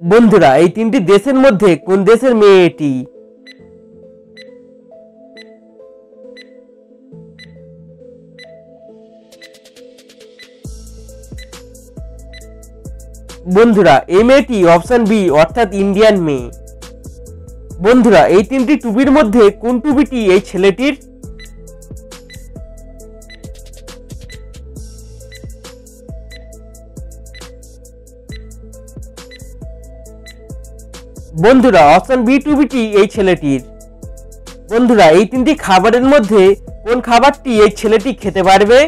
বন্ধুরা এই তিনটি দেশের মধ্যে কোন দেশের মেয়ে এটি? বন্ধুরা এই মেয়েটি অপশন বি অর্থাৎ ইন্ডিয়ান মেয়ে। বন্ধুরা এই তিনটি টুপির মধ্যে কোন টুপিটি এই ছেলেটির? বন্ধুরা অপশন বি টুপিটি এই ছেলেটির। বন্ধুরা এই তিনটি খাবারের মধ্যে কোন খাবারটি এই ছেলেটি খেতে পারবে?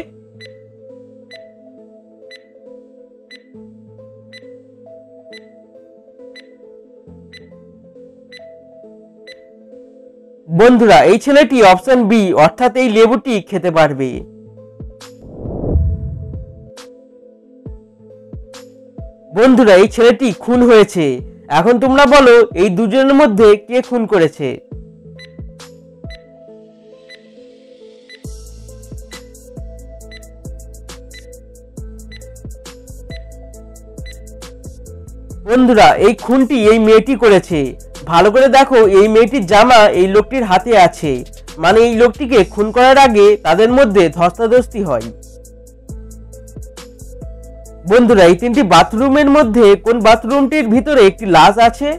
বন্ধুরা এই ছেলেটি অপশন বি অর্থাৎ এই লেবুটি খেতে পারবে। বন্ধুরা এই ছেলেটি খুন হয়েছে। এখন তোমরা বলো এই দুজনের মধ্যে কে খুন করেছে? বন্ধুরা এই খুনটি এই মেয়েটি করেছে। ভালো করে দেখো এই মেয়েটির জামা এই লোকটির হাতে আছে, মানে এই লোকটিকে খুন করার আগে তাদের মধ্যে ধস্তাধস্তি হয়। বন্ধুরা এই তিনটি বাথরুমের মধ্যে কোন বাথরুমটির ভিতরে একটি লাশ আছে?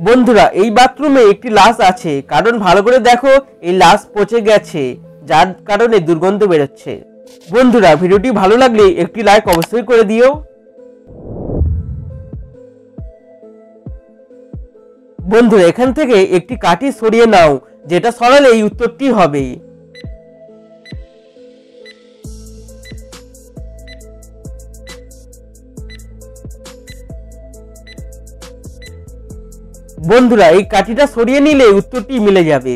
বন্ধুরা এই বাথরুমে একটি লাশ আছে, কারণ ভালো করে দেখো এই লাশ পচে গেছে, যার কারণে দুর্গন্ধ বেরোচ্ছে। বন্ধুরা ভিডিওটি ভালো লাগলে একটি লাইক অবশ্যই করে দিও। বন্ধুরা এখান থেকে একটি কাঠি সরিয়ে নাও, যেটা সরালে এই উত্তরটি হবে। বন্ধুরা এই কাঠিটা সরিয়ে নিলে উত্তরটি মিলে যাবে।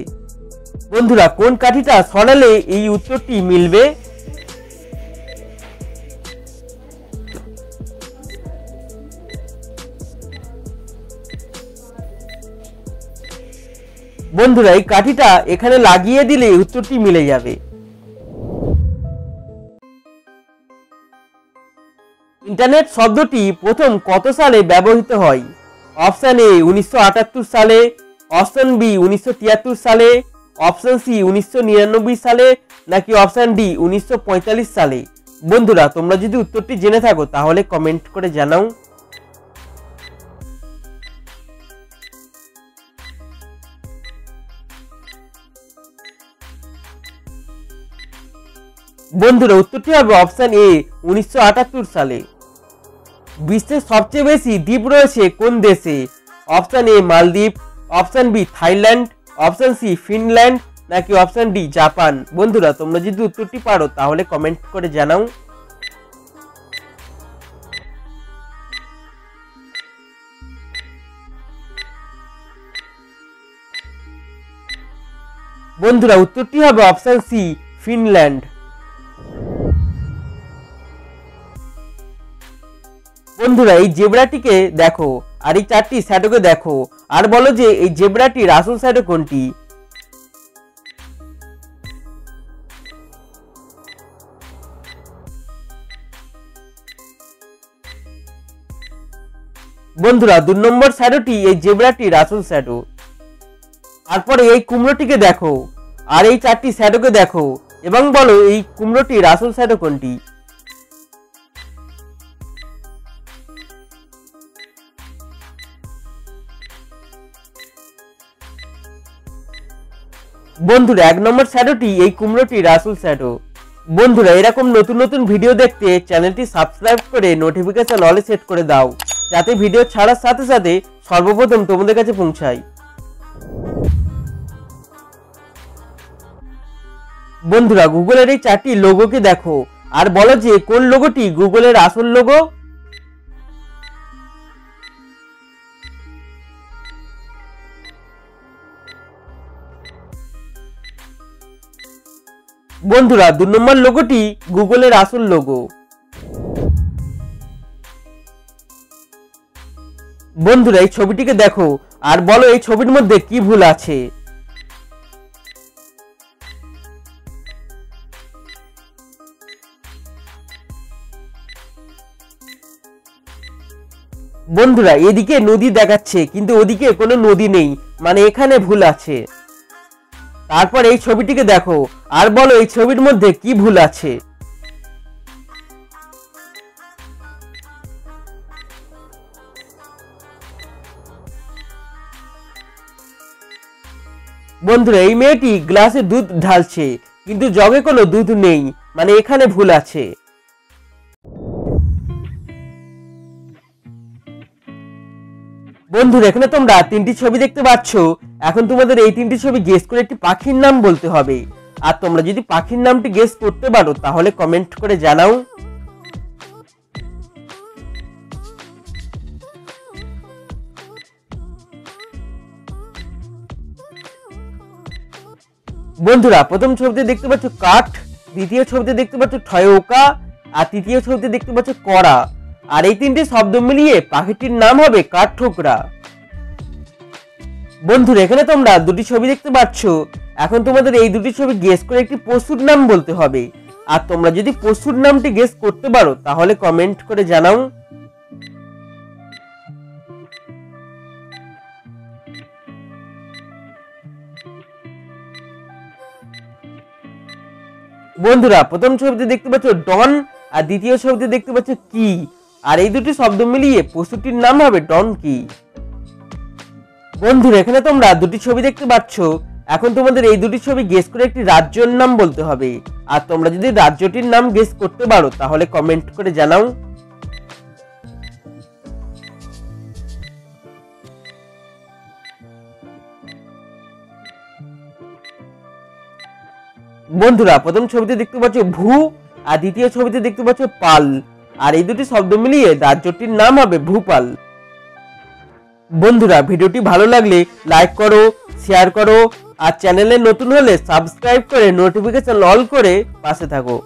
বন্ধুরা কোন কাঠিটা সরালে এই উত্তরটি মিলবে? বন্ধুরা এই কাঠিটা এখানে লাগিয়ে দিলে উত্তরটি মিলে যাবে। ইন্টারনেট শব্দটি প্রথম কত সালে ব্যবহৃত হয়? অপশন এ 1978 সালে, অপশন বি 1973 সালে, অপশন সি 1999 সালে, নাকি অপশন ডি 1945 সালে? বন্ধুরা তোমরা যদি উত্তরটি জেনে থাকো তাহলে কমেন্ট করে জানাও। বন্ধুরা উত্তরটি হবে অপশন এ 1978 সালে। বিশ্বের সবচেয়ে বেশি দ্বীপ রয়েছে কোন দেশে? Option A Maldives, option B Thailand, option C Finland, নাকি অপশন ডি জাপান? বন্ধুরা তোমরা যদি উত্তরটি পারো তাহলে কমেন্ট করে জানাও। বন্ধুরা উত্তরটি হবে অপশন সি ফিনল্যান্ড। বন্ধুরা এই জেব্রাটিকে দেখো আর এই চারটি শ্যাডোকে দেখো, আর বলো যে এই জেব্রাটির আসল শ্যাডো কোনটি? বন্ধুরা 2 নম্বর শ্যাডোটি এই জেব্রাটির আসল শ্যাডো। তারপরে এই কুমড়োটিকে দেখো আর এই চারটি শ্যাডোকে দেখো এবং বলো এই কুমড়োটির আসল শ্যাডো কোনটি? বন্ধুরা 1 নম্বর শ্যাডোটি এই কুমড়োটির আসল শ্যাডো। বন্ধুরা এরকম নতুন নতুন ভিডিও দেখতে চ্যানেলটি সাবস্ক্রাইব করে নোটিফিকেশন অলে সেট করে দাও, যাতে ভিডিও ছাড়ার সাথে সাথে সর্বপ্রথম তোমাদের কাছে পৌঁছায়। বন্ধুরা গুগলের এই চারটি লোগোকে দেখো আর বলো যে কোন লোগোটি গুগলের আসল লোগো? বন্ধুরা 2 নম্বর লোগোটি গুগলের আসল লোগো। বন্ধুরা এই ছবিটিকে দেখো আর বলো এই ছবির মধ্যে কি ভুল আছে। বন্ধুরা এদিকে নদী দেখাচ্ছে কিন্তু ওদিকে কোনো নদী নেই, মানে এখানে ভুল আছে। তারপর এই ছবিটিকে দেখো আর বলো এই ছবির মধ্যে কি ভুল আছে। বন্ধুরা এই মেয়েটি গ্লাসে দুধ ঢালছে কিন্তু জগে কোনো দুধ নেই, মানে এখানে ভুল আছে। বন্ধুরা এখানে তোমরা তিনটি ছবি দেখতে পাচ্ছ। এখন তোমাদের এই তিনটি ছবি গেস করে একটি পাখির নাম বলতে হবে। আর তোমরা যদি পাখির নামটি গেস করতে পারো তাহলে কমেন্ট করে জানাও। বন্ধুরা প্রথম ছবিতে দেখতে পাচ্ছ কাঠ, দ্বিতীয় ছবিতে দেখতে পাচ্ছ ঠয়কা, আর তৃতীয় ছবিতে দেখতে পাচ্ছ কড়া। আর এই তিনটি শব্দ মিলিয়ে পাখিটির নাম হবে কাঠঠোকরা। বন্ধুরা এখানে তোমরা দুটি ছবি দেখতে পাচ্ছ। এখন তোমাদের এই দুটি ছবি গেস করে একটি পশুর নাম বলতে হবে। আর তোমরা যদি পশুর নামটি গেস করতে পারো তাহলে কমেন্ট করে জানাও। বন্ধুরা প্রথম ছবিতে দেখতে পাচ্ছ ডন, আর দ্বিতীয় ছবিতে দেখতে পাচ্ছ কি। আর এই দুটি শব্দ মিলিয়ে পশুটির নাম হবে ডনকি। বন্ধুরা এখানে তোমরা দুটি ছবি দেখতে পাচ্ছ। এখন তোমাদের এই দুটি ছবি গেস করে একটি রাজ্যের নাম বলতে হবে। আর তোমরা যদি রাজ্যটির নাম গেস করতে পারো তাহলে কমেন্ট করে জানাও। বন্ধুরা প্রথম ছবিতে দেখতে পাচ্ছ ভূ, আর দ্বিতীয় ছবিতে দেখতে পাচ্ছ পাল। আর এই দুটি শব্দ মিলিয়ে রাজ্যটির নাম হবে ভূপাল। বন্ধুরা ভিডিওটি ভালো লাগলে লাইক করো, শেয়ার করো, আর চ্যানেলে নতুন হলে সাবস্ক্রাইব করে নোটিফিকেশন অল করে পাশে থাকো।